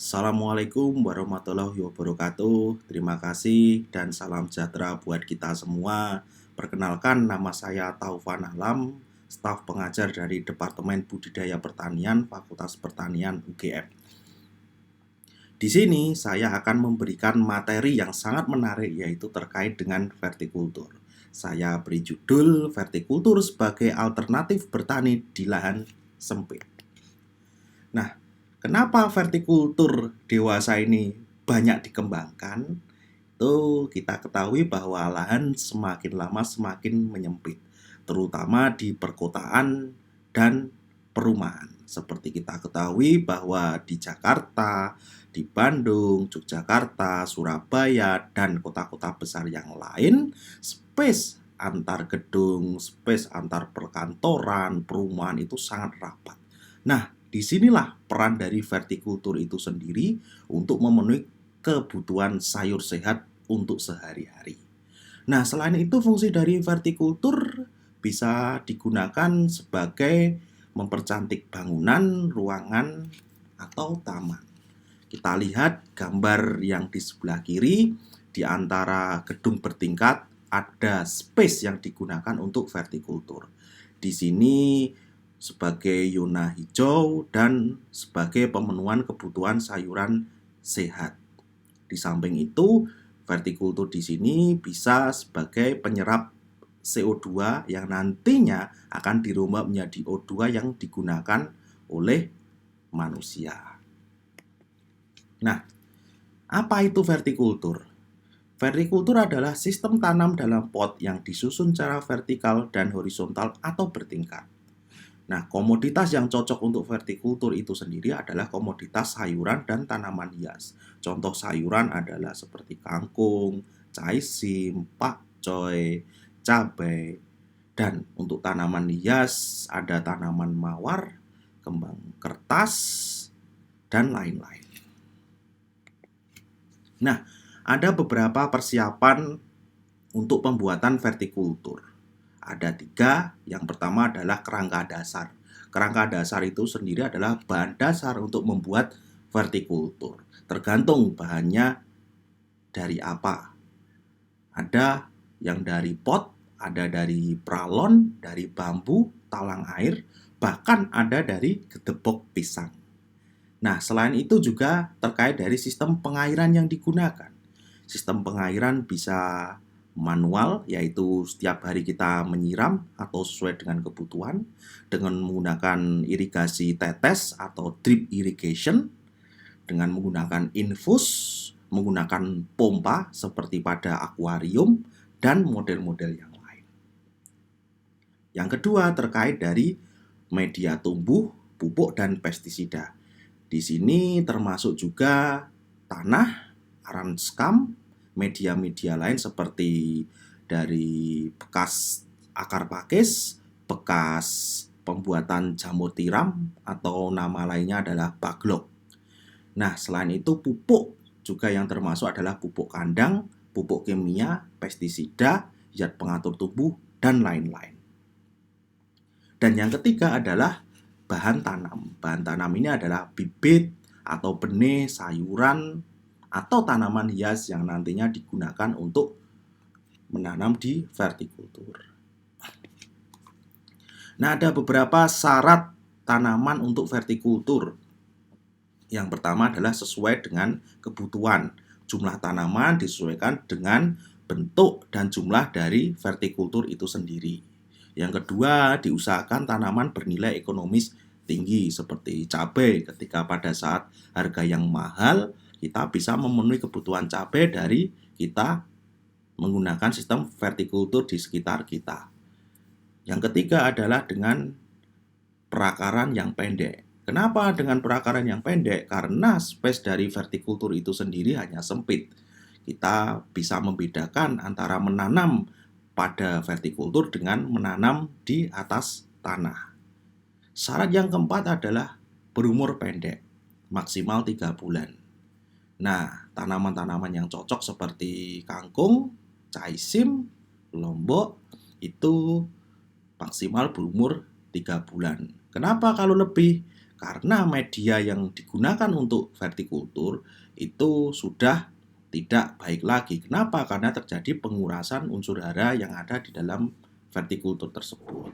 Assalamualaikum warahmatullahi wabarakatuh. Terima kasih dan salam sejahtera buat kita semua. Perkenalkan, nama saya Taufan Alam, staf pengajar dari Departemen Budidaya Pertanian Fakultas Pertanian UGM. Di sini saya akan memberikan materi yang sangat menarik, yaitu terkait dengan vertikultur. Saya beri judul vertikultur sebagai alternatif bertani di lahan sempit. Nah, kenapa vertikultur dewasa ini banyak dikembangkan? Itu kita ketahui bahwa lahan semakin lama semakin menyempit, terutama di perkotaan dan perumahan. Seperti kita ketahui bahwa di Jakarta, di Bandung, Yogyakarta, Surabaya, dan kota-kota besar yang lain, space antar gedung, space antar perkantoran, perumahan itu sangat rapat. Nah, disinilah peran dari vertikultur itu sendiri untuk memenuhi kebutuhan sayur sehat untuk sehari-hari. Nah, selain itu fungsi dari vertikultur bisa digunakan sebagai mempercantik bangunan, ruangan, atau taman. Kita lihat gambar yang di sebelah kiri, di antara gedung bertingkat ada space yang digunakan untuk vertikultur. Di sini sebagai zona hijau dan sebagai pemenuhan kebutuhan sayuran sehat. Di samping itu, vertikultur di sini bisa sebagai penyerap CO2 yang nantinya akan dirubah menjadi O2 yang digunakan oleh manusia. Nah, apa itu vertikultur? Vertikultur adalah sistem tanam dalam pot yang disusun secara vertikal dan horizontal atau bertingkat. Nah, komoditas yang cocok untuk vertikultur itu sendiri adalah komoditas sayuran dan tanaman hias. Contoh sayuran adalah seperti kangkung, caisim, pakcoy, cabai. Dan untuk tanaman hias ada tanaman mawar, kembang kertas, dan lain-lain. Nah, ada beberapa persiapan untuk pembuatan vertikultur. Ada 3, yang pertama adalah kerangka dasar. Kerangka dasar itu sendiri adalah bahan dasar untuk membuat vertikultur. Tergantung bahannya dari apa. Ada yang dari pot, ada dari pralon, dari bambu, talang air, bahkan ada dari gedebok pisang. Nah, selain itu juga terkait dari sistem pengairan yang digunakan. Sistem pengairan bisa manual, yaitu setiap hari kita menyiram atau sesuai dengan kebutuhan dengan menggunakan irigasi tetes atau drip irrigation, dengan menggunakan infus, menggunakan pompa seperti pada akuarium, dan model-model yang lain. Yang kedua terkait dari media tumbuh, pupuk, dan pestisida. Di sini termasuk juga tanah, aran skam, media-media lain seperti dari bekas akar pakis, bekas pembuatan jamur tiram, atau nama lainnya adalah baglok. Nah, selain itu pupuk juga yang termasuk adalah pupuk kandang, pupuk kimia, pestisida, zat pengatur tumbuh, dan lain-lain. Dan yang ketiga adalah bahan tanam. Bahan tanam ini adalah bibit atau benih, sayuran, atau tanaman hias yang nantinya digunakan untuk menanam di vertikultur. Nah, ada beberapa syarat tanaman untuk vertikultur. Yang pertama adalah sesuai dengan kebutuhan. Jumlah tanaman disesuaikan dengan bentuk dan jumlah dari vertikultur itu sendiri. Yang kedua, diusahakan tanaman bernilai ekonomis tinggi seperti cabai. Ketika pada saat harga yang mahal, kita bisa memenuhi kebutuhan cabai dari kita menggunakan sistem vertikultur di sekitar kita. Yang ketiga adalah dengan perakaran yang pendek. Kenapa dengan perakaran yang pendek? Karena space dari vertikultur itu sendiri hanya sempit. Kita bisa membedakan antara menanam pada vertikultur dengan menanam di atas tanah. Syarat yang keempat adalah berumur pendek, maksimal 3 bulan. Nah, tanaman-tanaman yang cocok seperti kangkung, caisim, lombok itu maksimal berumur 3 bulan. Kenapa kalau lebih? karena media yang digunakan untuk vertikultur itu sudah tidak baik lagi. Kenapa? Karena terjadi pengurasan unsur hara yang ada di dalam vertikultur tersebut.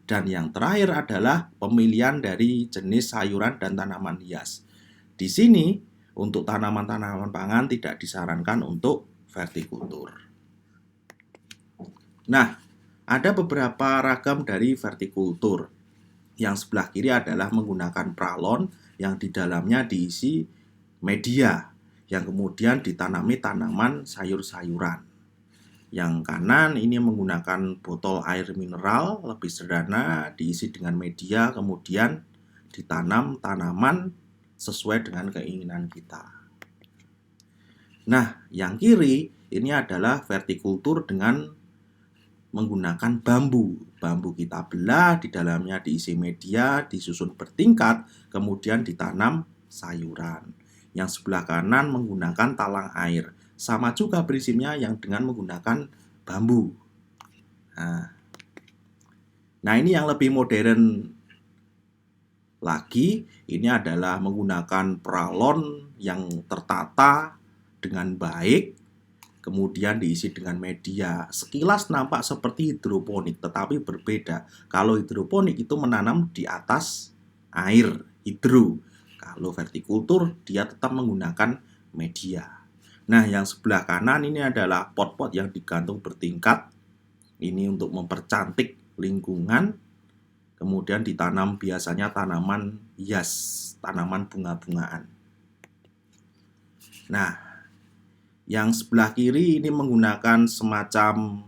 Dan yang terakhir adalah pemilihan dari jenis sayuran dan tanaman hias. Di sini untuk tanaman-tanaman pangan tidak disarankan untuk vertikultur. Nah, ada beberapa ragam dari vertikultur. Yang sebelah kiri adalah menggunakan pralon yang di dalamnya diisi media yang kemudian ditanami tanaman sayur-sayuran. Yang kanan ini menggunakan botol air mineral lebih sederhana, diisi dengan media, kemudian ditanam tanaman sesuai dengan keinginan kita. Nah, yang kiri ini adalah vertikultur dengan menggunakan bambu. Bambu kita belah, di dalamnya diisi media, disusun bertingkat, kemudian ditanam sayuran. Yang sebelah kanan menggunakan talang air. Sama juga prinsipnya yang dengan menggunakan bambu. Nah, ini yang lebih modern lagi. Ini adalah menggunakan pralon yang tertata dengan baik, kemudian diisi dengan media. Sekilas nampak seperti hidroponik, tetapi berbeda. Kalau hidroponik itu menanam di atas air, hidro. Kalau vertikultur, dia tetap menggunakan media. Nah, yang sebelah kanan ini adalah pot-pot yang digantung bertingkat. Ini untuk mempercantik lingkungan. Kemudian ditanam biasanya tanaman hias, tanaman bunga-bungaan. Nah, yang sebelah kiri ini menggunakan semacam,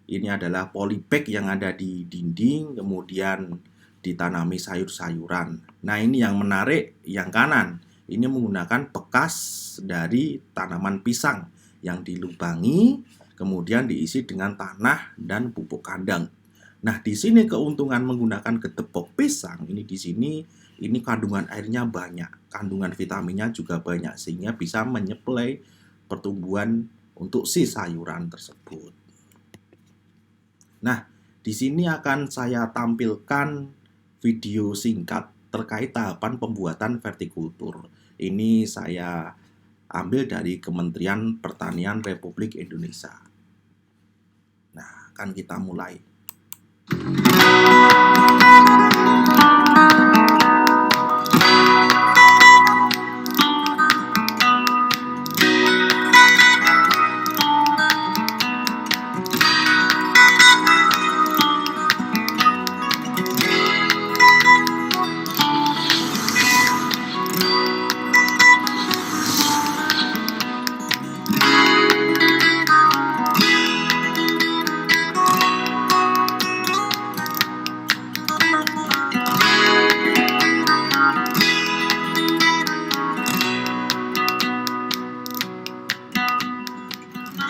ini adalah polybag yang ada di dinding, kemudian ditanami sayur-sayuran. Nah, ini yang menarik, yang kanan. Ini menggunakan bekas dari tanaman pisang yang dilubangi, kemudian diisi dengan tanah dan pupuk kandang. Nah, di sini keuntungan menggunakan gedebok pisang, ini di sini ini kandungan airnya banyak, kandungan vitaminnya juga banyak, sehingga bisa menyuplai pertumbuhan untuk si sayuran tersebut. Nah, di sini akan saya tampilkan video singkat terkait tahapan pembuatan vertikultur. Ini saya ambil dari Kementerian Pertanian Republik Indonesia. Nah, akan kita mulai.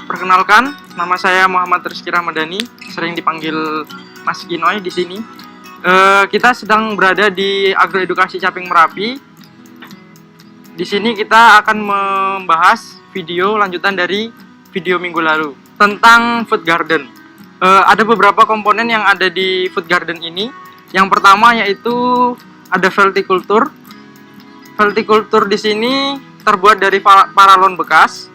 Perkenalkan, nama saya Muhammad Rizky Ramadhani, sering dipanggil Mas Kinoy di sini. Kita sedang berada di Agroedukasi Caping Merapi. Di sini kita akan membahas video lanjutan dari video minggu lalu tentang food garden. Ada beberapa komponen yang ada di food garden ini. Yang pertama yaitu ada vertikultur. Vertikultur di sini terbuat dari paralon bekas.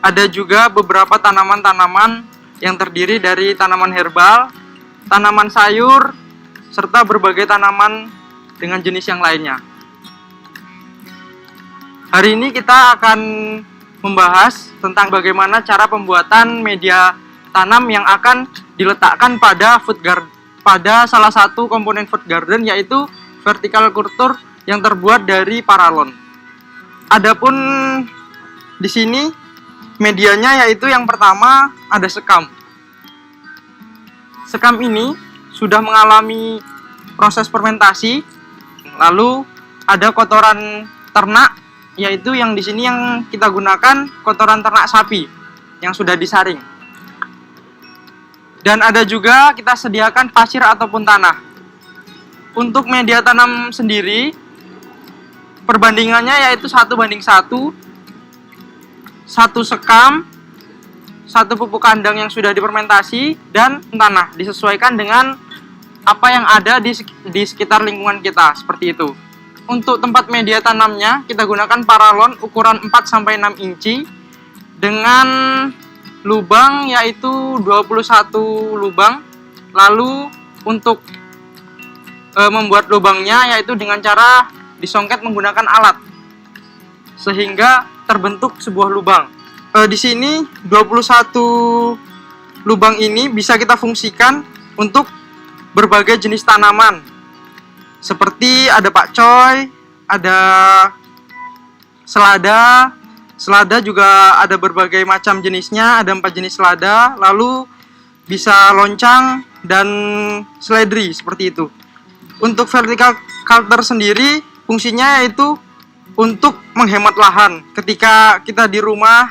Ada juga beberapa tanaman-tanaman yang terdiri dari tanaman herbal, tanaman sayur, serta berbagai tanaman dengan jenis yang lainnya. Hari ini kita akan membahas tentang bagaimana cara pembuatan media tanam yang akan diletakkan pada salah satu komponen food garden, yaitu vertical culture yang terbuat dari paralon. Adapun di sini medianya yaitu yang pertama ada sekam. Sekam ini sudah mengalami proses fermentasi. Lalu ada kotoran ternak, yaitu yang di sini yang kita gunakan kotoran ternak sapi yang sudah disaring. Dan ada juga kita sediakan pasir ataupun tanah. Untuk media tanam sendiri perbandingannya yaitu 1:1. Satu sekam, satu pupuk kandang yang sudah difermentasi, dan tanah disesuaikan dengan apa yang ada di sekitar lingkungan kita, seperti itu. untuk tempat media tanamnya kita gunakan paralon ukuran 4-6 inci dengan lubang yaitu 21 lubang. Lalu untuk membuat lubangnya yaitu dengan cara disongket menggunakan alat sehingga terbentuk sebuah lubang. Di sini 21 lubang ini bisa kita fungsikan untuk berbagai jenis tanaman. Seperti ada pakcoy, ada selada. Selada juga ada berbagai macam jenisnya, ada 4 jenis selada. Lalu bisa loncang dan seledri seperti itu. Untuk vertical culture sendiri fungsinya yaitu untuk menghemat lahan. Ketika kita di rumah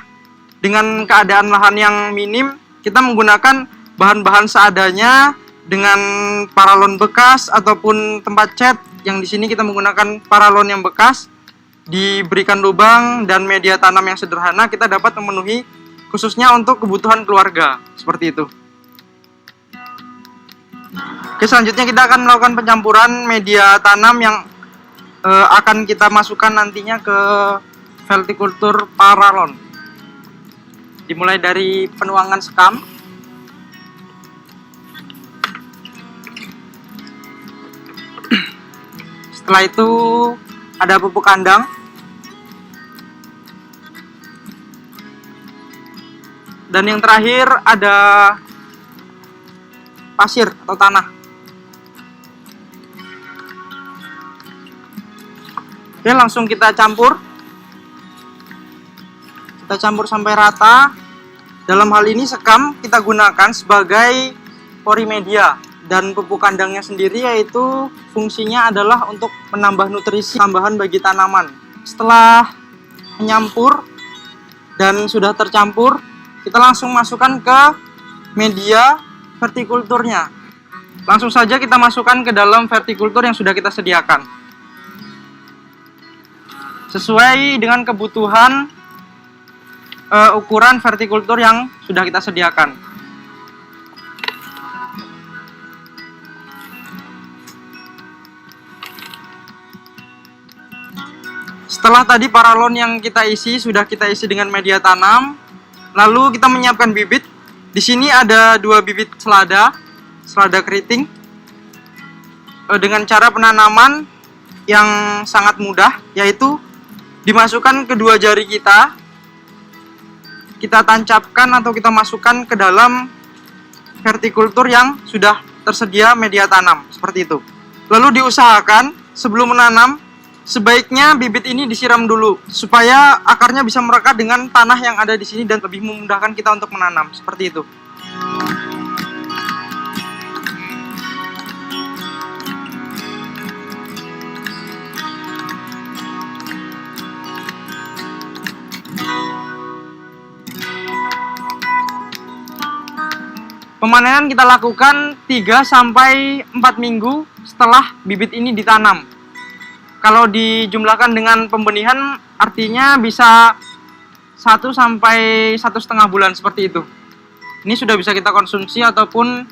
dengan keadaan lahan yang minim, kita menggunakan bahan-bahan seadanya dengan paralon bekas ataupun tempat cat. Yang di sini kita menggunakan paralon yang bekas, diberikan lubang dan media tanam yang sederhana, kita dapat memenuhi khususnya untuk kebutuhan keluarga seperti itu. Oke, selanjutnya kita akan melakukan pencampuran media tanam yang akan kita masukkan nantinya ke vertikultur paralon. Dimulai dari penuangan sekam. Setelah itu ada pupuk kandang. Dan yang terakhir ada pasir atau tanah. Oke, langsung kita campur. Kita campur sampai rata. Dalam hal ini sekam kita gunakan sebagai pori media. Dan pupuk kandangnya sendiri yaitu fungsinya adalah untuk menambah nutrisi tambahan bagi tanaman. Setelah menyampur dan sudah tercampur, kita langsung masukkan ke media vertikulturnya. Langsung saja kita masukkan ke dalam vertikultur yang sudah kita sediakan sesuai dengan kebutuhan ukuran vertikultur yang sudah kita sediakan. Setelah tadi paralon yang kita isi sudah kita isi dengan media tanam, lalu kita menyiapkan bibit. Di sini ada 2 bibit selada keriting. Dengan cara penanaman yang sangat mudah, yaitu dimasukkan kedua jari kita tancapkan atau kita masukkan ke dalam vertikultur yang sudah tersedia media tanam seperti itu. Lalu diusahakan sebelum menanam sebaiknya bibit ini disiram dulu supaya akarnya bisa merekat dengan tanah yang ada di sini dan lebih memudahkan kita untuk menanam seperti itu. Pemanenan kita lakukan 3-4 minggu setelah bibit ini ditanam. Kalau dijumlahkan dengan pembenihan artinya bisa 1-1,5 bulan seperti itu. Ini sudah bisa kita konsumsi ataupun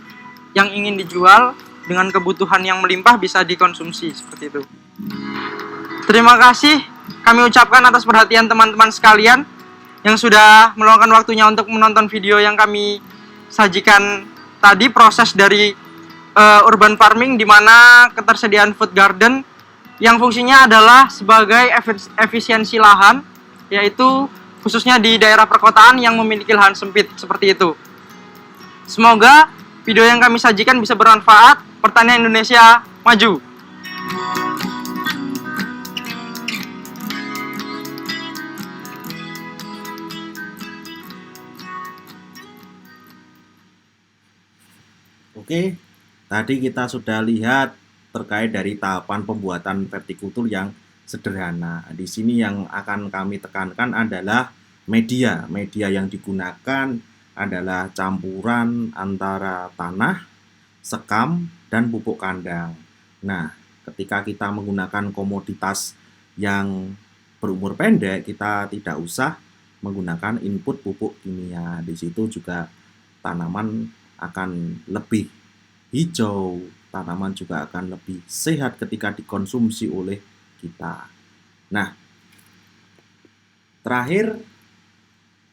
yang ingin dijual dengan kebutuhan yang melimpah bisa dikonsumsi seperti itu. Terima kasih kami ucapkan atas perhatian teman-teman sekalian yang sudah meluangkan waktunya untuk menonton video yang kami sajikan tadi, proses dari urban farming di mana ketersediaan food garden yang fungsinya adalah sebagai efisiensi lahan, yaitu khususnya di daerah perkotaan yang memiliki lahan sempit seperti itu. Semoga video yang kami sajikan bisa bermanfaat. Pertanian Indonesia maju. Oke, tadi kita sudah lihat terkait dari tahapan pembuatan vertikultur yang sederhana. Di sini yang akan kami tekankan adalah media. Media yang digunakan adalah campuran antara tanah, sekam, dan pupuk kandang. Nah, ketika kita menggunakan komoditas yang berumur pendek, kita tidak usah menggunakan input pupuk kimia. Di situ juga tanaman akan lebih hijau, tanaman juga akan lebih sehat ketika dikonsumsi oleh kita. Nah, terakhir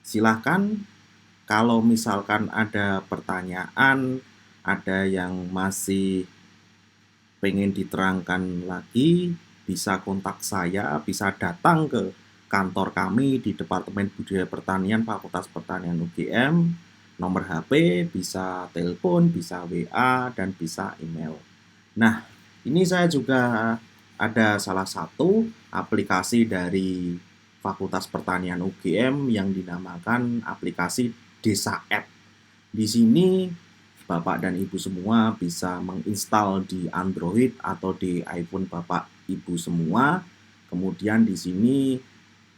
silahkan kalau misalkan ada pertanyaan, ada yang masih pengen diterangkan lagi, bisa kontak saya, bisa datang ke kantor kami di Departemen Budidaya Pertanian Fakultas Pertanian UGM. Nomor HP, bisa telepon, bisa WA, dan bisa email. Nah, ini saya juga ada salah satu aplikasi dari Fakultas Pertanian UGM yang dinamakan aplikasi Desa App. Di sini Bapak dan Ibu semua bisa menginstal di Android atau di iPhone Bapak Ibu semua. Kemudian di sini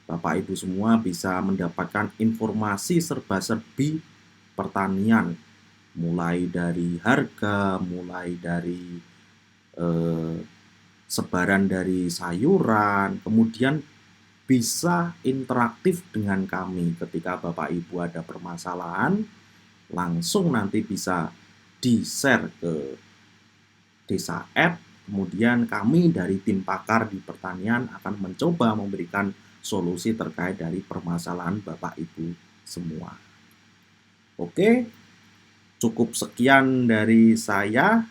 Bapak Ibu semua bisa mendapatkan informasi serba-serbi pertanian, mulai dari harga, mulai dari sebaran dari sayuran, kemudian bisa interaktif dengan kami ketika Bapak Ibu ada permasalahan, langsung nanti bisa di-share ke Desa App, kemudian kami dari tim pakar di pertanian akan mencoba memberikan solusi terkait dari permasalahan Bapak Ibu semua. Oke, cukup sekian dari saya,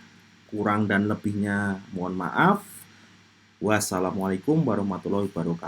kurang dan lebihnya mohon maaf. Wassalamualaikum warahmatullahi wabarakatuh.